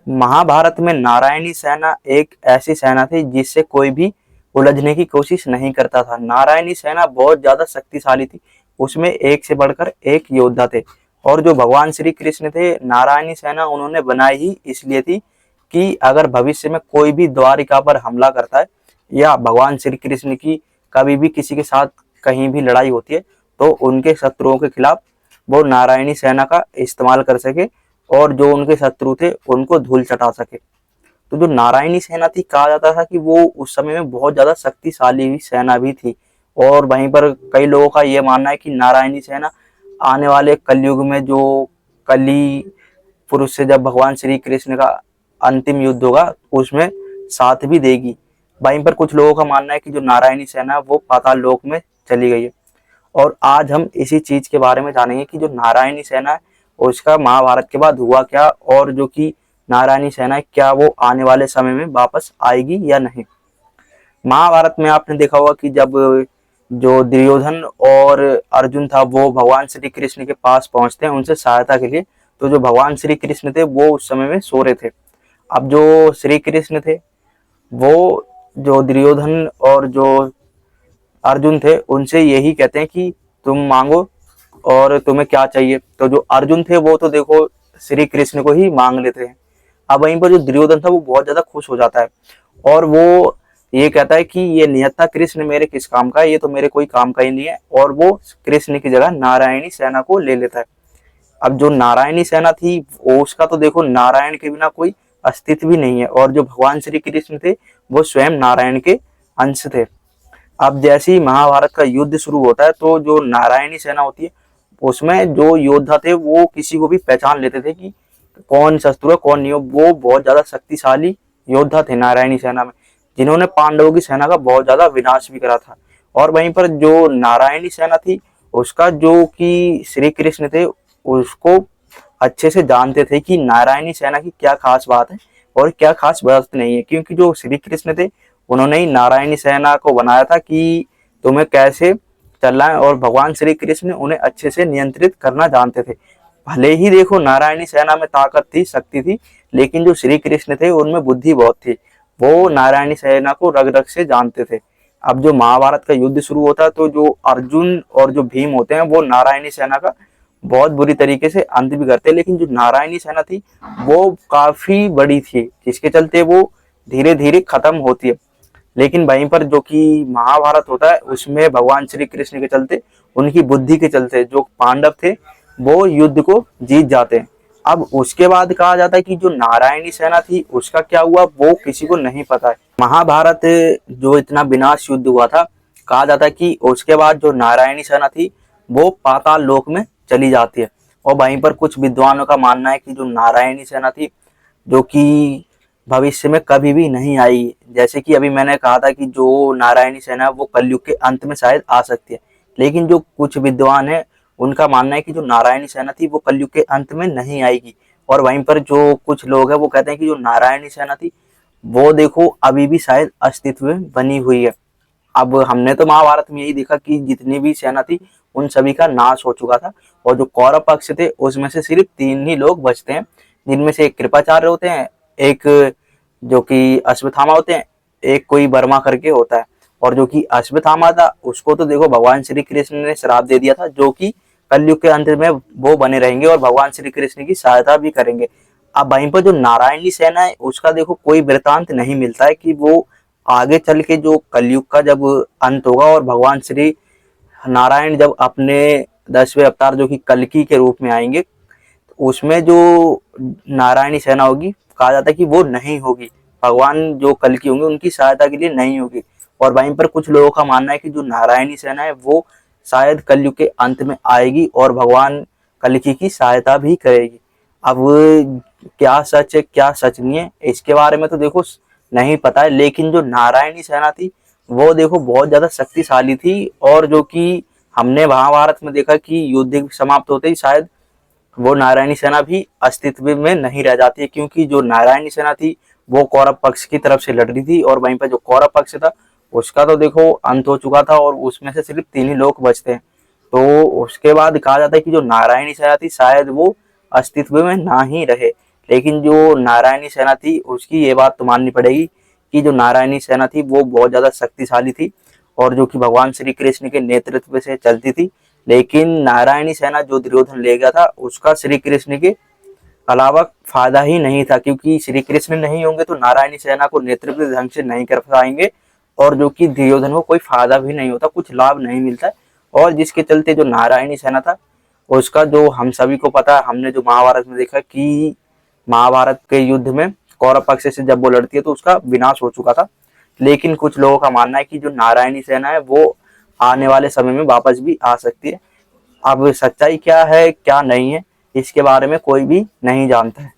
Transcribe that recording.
महाभारत में नारायणी सेना एक ऐसी सेना थी जिससे कोई भी उलझने की कोशिश नहीं करता था। नारायणी सेना बहुत ज्यादा शक्तिशाली थी। उसमें एक से बढ़कर एक योद्धा थे। और जो भगवान श्री कृष्ण थे, नारायणी सेना उन्होंने बनाई ही इसलिए थी कि अगर भविष्य में कोई भी द्वारिका पर हमला करता है या भगवान श्री कृष्ण की कभी भी किसी के साथ कहीं भी लड़ाई होती है तो उनके शत्रुओं के खिलाफ वो नारायणी सेना का इस्तेमाल कर सके और जो उनके शत्रु थे उनको धूल चटा सके। तो जो नारायणी सेना थी, कहा जाता था कि वो उस समय में बहुत ज्यादा शक्तिशाली सेना भी थी। और वहीं पर कई लोगों का ये मानना है कि नारायणी सेना आने वाले कलयुग में जो कली पुरुष से जब भगवान श्री कृष्ण का अंतिम युद्ध होगा उसमें साथ भी देगी। वहीं पर कुछ लोगों का मानना है कि जो नारायणी सेना वो पाताल लोक में चली गई है। और आज हम इसी चीज के बारे में जानेंगे कि जो नारायणी सेना है उसका महाभारत के बाद हुआ क्या, और जो कि नारायणी सेना है क्या वो आने वाले समय में वापस आएगी या नहीं। महाभारत में आपने देखा होगा कि जब जो दुर्योधन और अर्जुन था वो भगवान श्री कृष्ण के पास पहुंचते हैं उनसे सहायता के लिए, तो जो भगवान श्री कृष्ण थे वो उस समय में सो रहे थे। अब जो श्री कृष्ण थे वो जो दुर्योधन और जो अर्जुन थे उनसे यही कहते हैं कि तुम मांगो और तुम्हें क्या चाहिए। तो जो अर्जुन थे वो तो देखो श्री कृष्ण को ही मांग लेते हैं। अब वहीं पर जो दुर्योधन था वो बहुत ज्यादा खुश हो जाता है और वो ये कहता है कि ये निहत्था कृष्ण मेरे किस काम का है, ये तो मेरे कोई काम का ही नहीं है, और वो कृष्ण की जगह नारायणी सेना को ले लेता है। अब जो नारायणी सेना थी उसका तो देखो नारायण के बिना कोई अस्तित्व भी नहीं है, और जो भगवान श्री कृष्ण थे वो स्वयं नारायण के अंश थे। अब जैसे ही महाभारत का युद्ध शुरू होता है तो जो नारायणी सेना होती है उसमें जो योद्धा थे वो किसी को भी पहचान लेते थे कि कौन शत्रु है कौन नहीं हो। वो बहुत ज्यादा शक्तिशाली योद्धा थे नारायणी सेना में, जिन्होंने पांडवों की सेना का बहुत ज्यादा विनाश भी करा था। और वहीं पर जो नारायणी सेना थी उसका जो कि श्री कृष्ण थे उसको अच्छे से जानते थे कि नारायणी सेना की क्या खास बात है और क्या खास बात नहीं है, क्योंकि जो श्री कृष्ण थे उन्होंने ही नारायणी सेना को बनाया था कि तुम्हें कैसे चलना है, और भगवान श्री कृष्ण उन्हें अच्छे से नियंत्रित करना जानते थे। भले ही देखो नारायणी सेना में ताकत थी, शक्ति थी, लेकिन जो श्री कृष्ण थे उनमें बुद्धि बहुत थी। वो नारायणी सेना को रग रग से जानते थे। अब जो महाभारत का युद्ध शुरू होता है तो जो अर्जुन और जो भीम होते हैं वो नारायणी सेना का बहुत बुरी तरीके से अंत भी करते हैं, लेकिन जो नारायणी सेना थी वो काफी बड़ी थी जिसके चलते वो धीरे धीरे खत्म होती है। लेकिन वहीं पर जो कि महाभारत होता है उसमें भगवान श्री कृष्ण के चलते, उनकी बुद्धि के चलते जो पांडव थे वो युद्ध को जीत जाते हैं। अब उसके बाद कहा जाता है कि जो नारायणी सेना थी उसका क्या हुआ वो किसी को नहीं पता है। महाभारत जो इतना विनाश युद्ध हुआ था, कहा जाता है कि उसके बाद जो नारायणी सेना थी वो पाताल लोक में चली जाती है। और वहीं पर कुछ विद्वानों का मानना है कि जो नारायणी सेना थी जो कि भविष्य में कभी भी नहीं आई। जैसे कि अभी मैंने कहा था कि जो नारायणी सेना वो कलयुग के अंत में शायद आ सकती है, लेकिन जो कुछ विद्वान है उनका मानना है कि जो नारायणी सेना थी वो कलयुग के अंत में नहीं आएगी। और वहीं पर जो कुछ लोग हैं वो कहते हैं कि जो नारायणी सेना थी वो देखो अभी भी शायद अस्तित्व में बनी हुई है। अब हमने तो महाभारत में यही देखा कि जितनी भी सेना थी उन सभी का नाश हो चुका था, और जो कौरव पक्ष थे उसमें से सिर्फ 3 ही लोग बचते हैं, जिनमें से एक कृपाचार्य होते हैं, एक जो कि अश्वत्थामा होते हैं, एक कोई वर्मा करके होता है। और जो कि अश्वत्थामा था उसको तो देखो भगवान श्री कृष्ण ने श्राप दे दिया था जो कि कलयुग के अंत में वो बने रहेंगे और भगवान श्री कृष्ण की सहायता भी करेंगे। अब वहीं पर जो नारायणी सेना है उसका देखो कोई वृतांत नहीं मिलता है कि वो आगे चल के जो कलयुग का जब अंत होगा और भगवान श्री नारायण जब अपने 10वें अवतार जो कि कल्कि के रूप में आएंगे उसमें जो नारायणी सेना होगी, कहा जाता है कि वो नहीं होगी, भगवान जो कल्कि होंगे उनकी सहायता के लिए नहीं होगी। और वहीं पर कुछ लोगों का मानना है कि जो नारायणी सेना है वो शायद कलयुग के अंत में आएगी और भगवान कल्कि की सहायता भी करेगी। अब क्या सच है क्या सच नहीं है इसके बारे में तो देखो नहीं पता है, लेकिन जो नारायणी सेना थी वो देखो बहुत ज्यादा शक्तिशाली थी। और जो कि हमने महाभारत में देखा कि युद्ध समाप्त होते ही शायद वो नारायणी सेना भी अस्तित्व में नहीं रह जाती है, क्योंकि जो नारायणी सेना थी वो कौरव पक्ष की तरफ से लड़ रही थी और वहीं पर जो कौरव पक्ष था उसका तो देखो अंत हो चुका था और उसमें से सिर्फ 3 ही लोग बचते हैं। तो उसके बाद कहा जाता है कि जो नारायणी सेना थी शायद वो अस्तित्व में ना ही रहे, लेकिन जो नारायणी सेना थी उसकी ये बात तो माननी पड़ेगी कि जो नारायणी सेना थी वो बहुत ज्यादा शक्तिशाली थी और जो कि भगवान श्री कृष्ण के नेतृत्व से चलती थी। लेकिन नारायणी सेना जो दुर्योधन ले गया था उसका श्री कृष्ण के अलावा फायदा ही नहीं था, क्योंकि श्री कृष्ण नहीं होंगे तो नारायणी सेना को नेतृत्व ढंग से नहीं कर पाएंगे और जो कि दुर्योधन को कोई फायदा भी नहीं होता, कुछ लाभ नहीं मिलता। और जिसके चलते जो नारायणी सेना था उसका जो हम सभी को पता है, हमने जो महाभारत में देखा कि महाभारत के युद्ध में कौरव पक्ष से जब वो लड़ती है तो उसका विनाश हो चुका था। लेकिन कुछ लोगों का मानना है कि जो नारायणी सेना है वो आने वाले समय में वापस भी आ सकती है। अब सच्चाई क्या है क्या नहीं है इसके बारे में कोई भी नहीं जानता है।